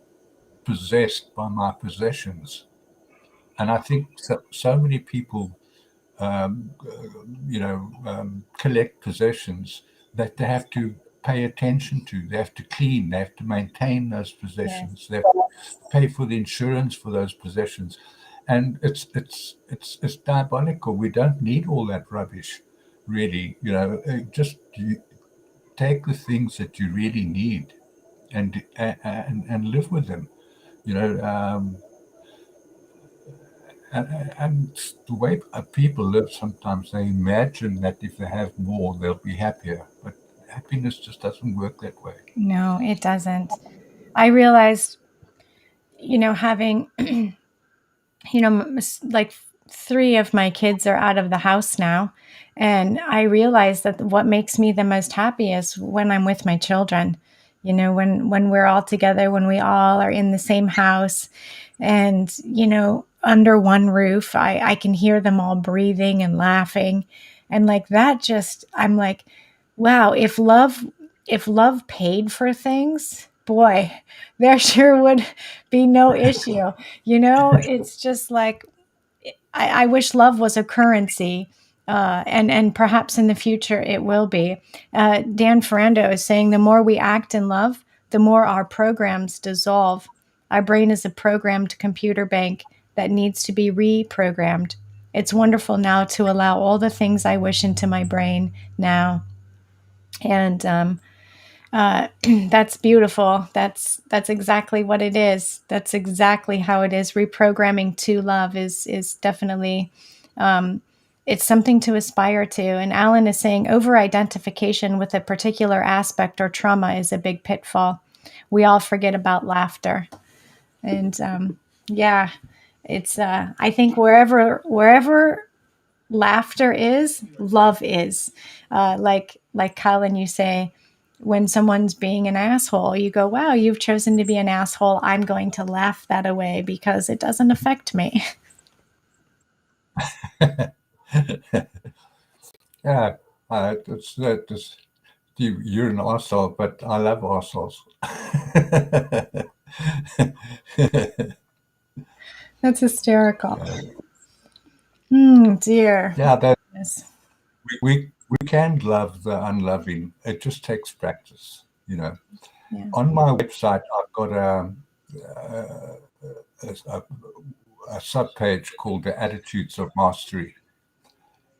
possessed by my possessions. And I think so many people collect possessions that they have to pay attention to. They have to clean. They have to maintain those possessions. Yes. They have to pay for the insurance for those possessions, and it's diabolical. We don't need all that rubbish, really. Just take the things that you really need and live with them. You know. And the way people live, sometimes they imagine that if they have more, they'll be happier. But happiness just doesn't work that way. No, it doesn't. I realized, having, like three of my kids are out of the house now. And I realized that what makes me the most happy is when I'm with my children. When we're all together, when we all are in the same house and, under one roof, I can hear them all breathing and laughing. And like that, just, I'm like, wow, if love paid for things, boy, there sure would be no issue. It's just like I wish love was a currency, and perhaps in the future it will be. Dan Ferrando is saying the more we act in love, the more our programs dissolve. Our brain is a programmed computer bank that needs to be reprogrammed. It's wonderful now to allow all the things I wish into my brain now. And that's beautiful. That's exactly what it is. That's exactly how it is. Reprogramming to love is definitely it's something to aspire to. And Alan is saying over identification with a particular aspect or trauma is a big pitfall. We all forget about laughter, and yeah, It's I think wherever laughter is, love is. Like Colin, you say, when someone's being an asshole, you go, wow, you've chosen to be an asshole. I'm going to laugh that away because it doesn't affect me. Yeah, you're an arsehole, but I love arseholes. That's hysterical. Dear. Yeah, Yes. we can love the unloving. It just takes practice, Yeah. On my website, I've got a, a subpage called the Attitudes of Mastery.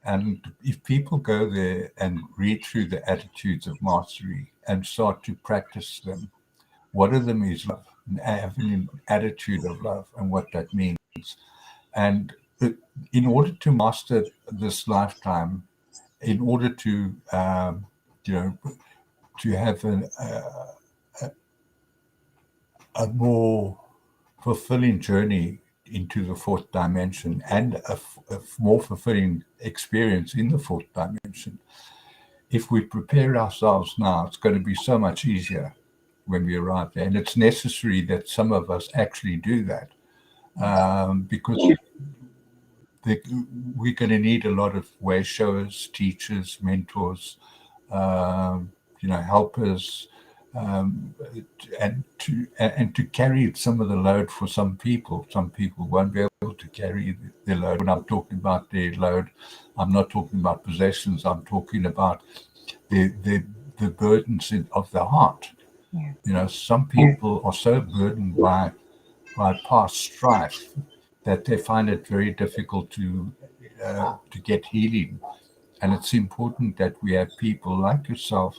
And if people go there and read through the Attitudes of Mastery and start to practice them, one of them is love, having an attitude of love and what that means. And in order to master this lifetime, in order to, you know, to have a more fulfilling journey into the fourth dimension and a more fulfilling experience in the fourth dimension. If we prepare ourselves now, it's going to be so much easier when we arrive there. And it's necessary that some of us actually do that because we're going to need a lot of way showers, teachers, mentors, helpers, um, and to carry some of the load for some people. Some people won't be able to carry the load. When I'm talking about the load, I'm not talking about possessions. I'm talking about the burdens of the heart. Yeah. Some people are so burdened by past strife that they find it very difficult to get healing. And it's important that we have people like yourself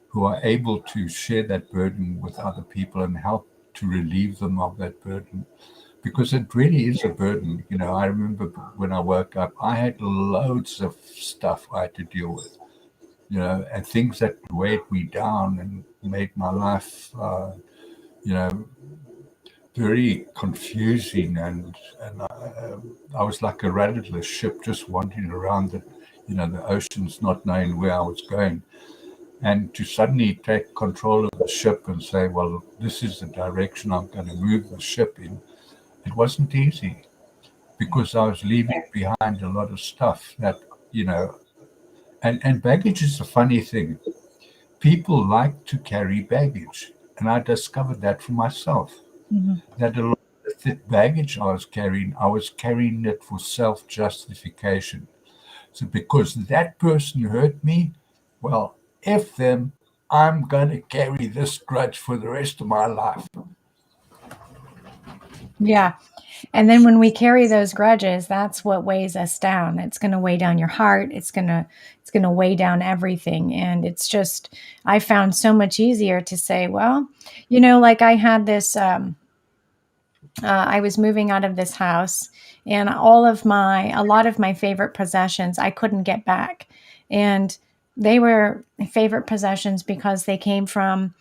who are able to share that burden with other people and help to relieve them of that burden. Because it really is a burden. I remember when I woke up, I had loads of stuff I had to deal with, and things that weighed me down and made my life, you know, very confusing. And I was like a rudderless ship just wandering around the oceans, not knowing where I was going. And to suddenly take control of the ship and say, well, this is the direction I'm going to move the ship in, it wasn't easy because I was leaving behind a lot of stuff that, and baggage is a funny thing. People like to carry baggage. And I discovered that for myself, Mm-hmm. that a lot of the baggage I was carrying it for self-justification. So because that person hurt me, well, if them, I'm going to carry this grudge for the rest of my life. Yeah. And then when we carry those grudges, that's what weighs us down. It's going to weigh down your heart. It's going to weigh down everything. And it's just, I found so much easier to say, well, like I had this, I was moving out of this house and a lot of my favorite possessions, I couldn't get back. And they were favorite possessions because they came from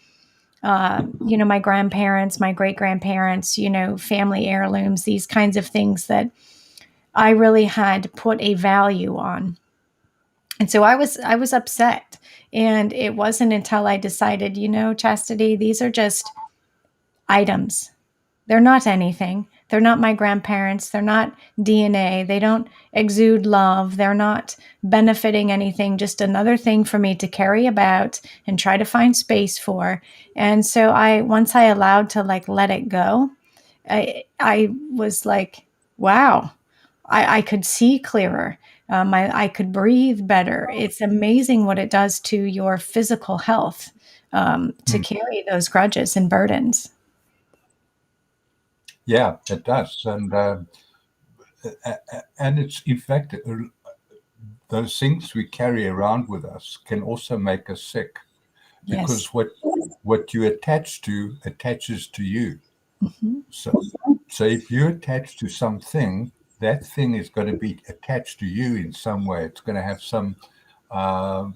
my grandparents, my great grandparents, family heirlooms, these kinds of things that I really had put a value on. And so I was upset. And it wasn't until I decided, Chastity, these are just items. They're not anything. They're not my grandparents. They're not DNA. They don't exude love. They're not benefiting anything. Just another thing for me to carry about and try to find space for. And so once I allowed to let it go, I was like, wow, I could see clearer. I could breathe better. It's amazing what it does to your physical health to carry those grudges and burdens. Yeah, it does. And it's, in fact, those things we carry around with us can also make us sick Yes. because what you attach to attaches to you. Mhm. So if you attach to something, that thing is going to be attached to you in some way. It's going to have some uh,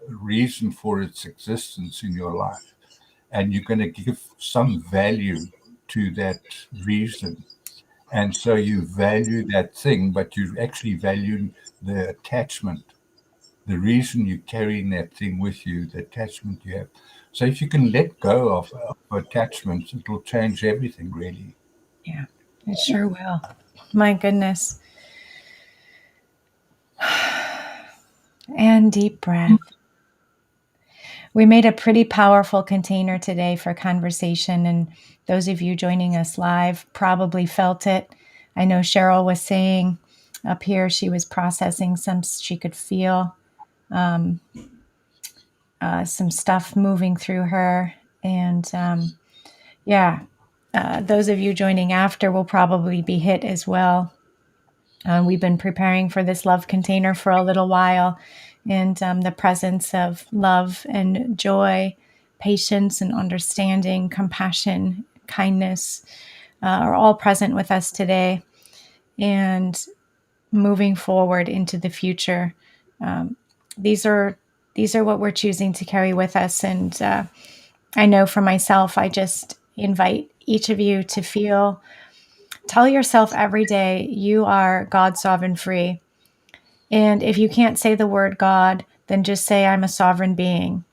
reason for its existence in your life, and you're going to give some value to that reason. And so you value that thing, but you actually value the attachment, the reason you're carrying that thing with you, the attachment you have. So if you can let go of attachments, it will change everything, really. Yeah, it sure will. My goodness. And deep breath. We made a pretty powerful container today for conversation, and those of you joining us live probably felt it. I know Cheryl was saying up here she was processing she could feel some stuff moving through her. And those of you joining after will probably be hit as well. We've been preparing for this love container for a little while, and the presence of love and joy, patience and understanding, compassion, kindness are all present with us today. And moving forward into the future, these are what we're choosing to carry with us. And I know for myself, I just invite each of you to tell yourself every day, you are God sovereign free. And if you can't say the word God, then just say, I'm a sovereign being.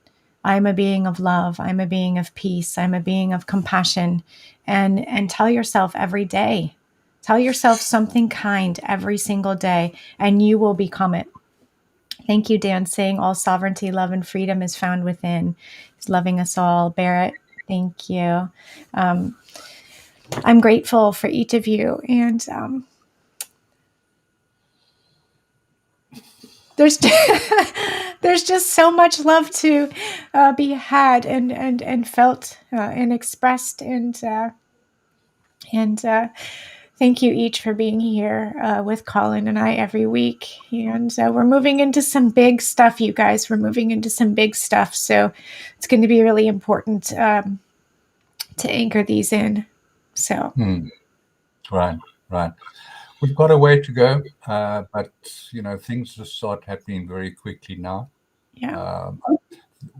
I'm a being of love. I'm a being of peace. I'm a being of compassion. And tell yourself every day. Tell yourself something kind every single day, and you will become it. Thank you, Dan, saying all sovereignty, love, and freedom is found within. He's loving us all. Barrett, thank you. I'm grateful for each of you. And there's there's just so much love to be had and felt and expressed. And thank you each for being here with Colin and I every week. And we're moving into some big stuff, you guys. We're moving into some big stuff. So it's going to be really important to anchor these in. So. Right. We've got a way to go, but things just start happening very quickly now. Yeah.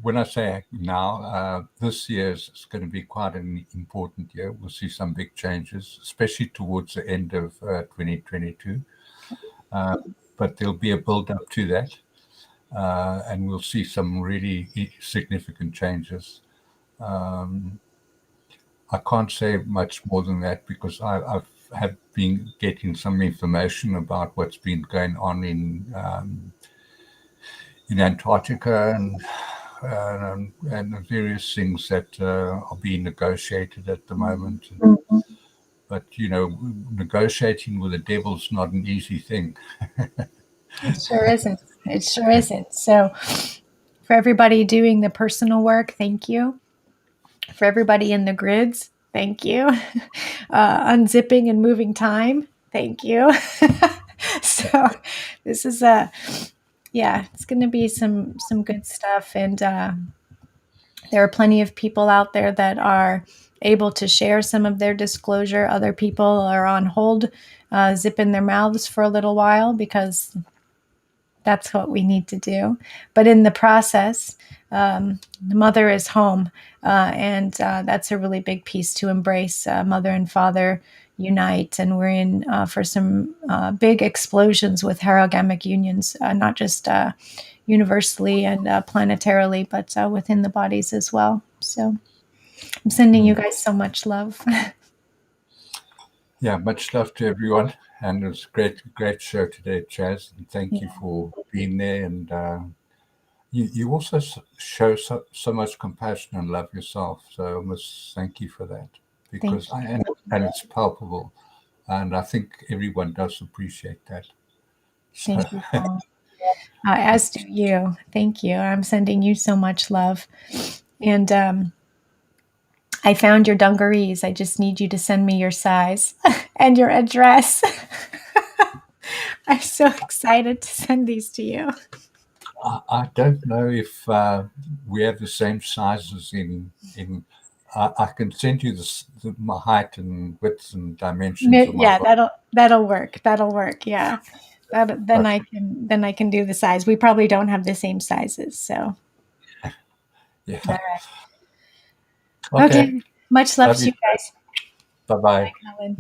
When I say now, this year is going to be quite an important year. We'll see some big changes, especially towards the end of 2022. But there'll be a build up to that, and we'll see some really significant changes. I can't say much more than that because I have been getting some information about what's been going on in Antarctica and various things that are being negotiated at the moment. But negotiating with the devil's not an easy thing. It sure isn't. It sure isn't. So, for everybody doing the personal work, thank you. For everybody in the grids, thank you. Unzipping and moving time, thank you. So, this is it's going to be some good stuff. And there are plenty of people out there that are able to share some of their disclosure. Other people are on hold, zipping their mouths for a little while because that's what we need to do. But in the process, the mother is home, and that's a really big piece to embrace. Mother and father unite, and we're in for some big explosions with herogamic unions, not just universally and planetarily, but within the bodies as well. So I'm sending you guys so much love. Yeah, much love to everyone. And it was a great show today, Chaz. And thank you for being there. And you also show so much compassion and love yourself. So I must thank you for that. Because and it's palpable. And I think everyone does appreciate that. Thank you, Paul. As do you. Thank you. I'm sending you so much love. And I found your dungarees. I just need you to send me your size and your address. I'm so excited to send these to you. I don't know if we have the same sizes in I can send you my height and width and dimensions of my body. That'll work. Yeah. Then I can do the size. We probably don't have the same sizes, so. Yeah. All right. Okay. Much love to you guys. Bye-bye. Bye, Colin.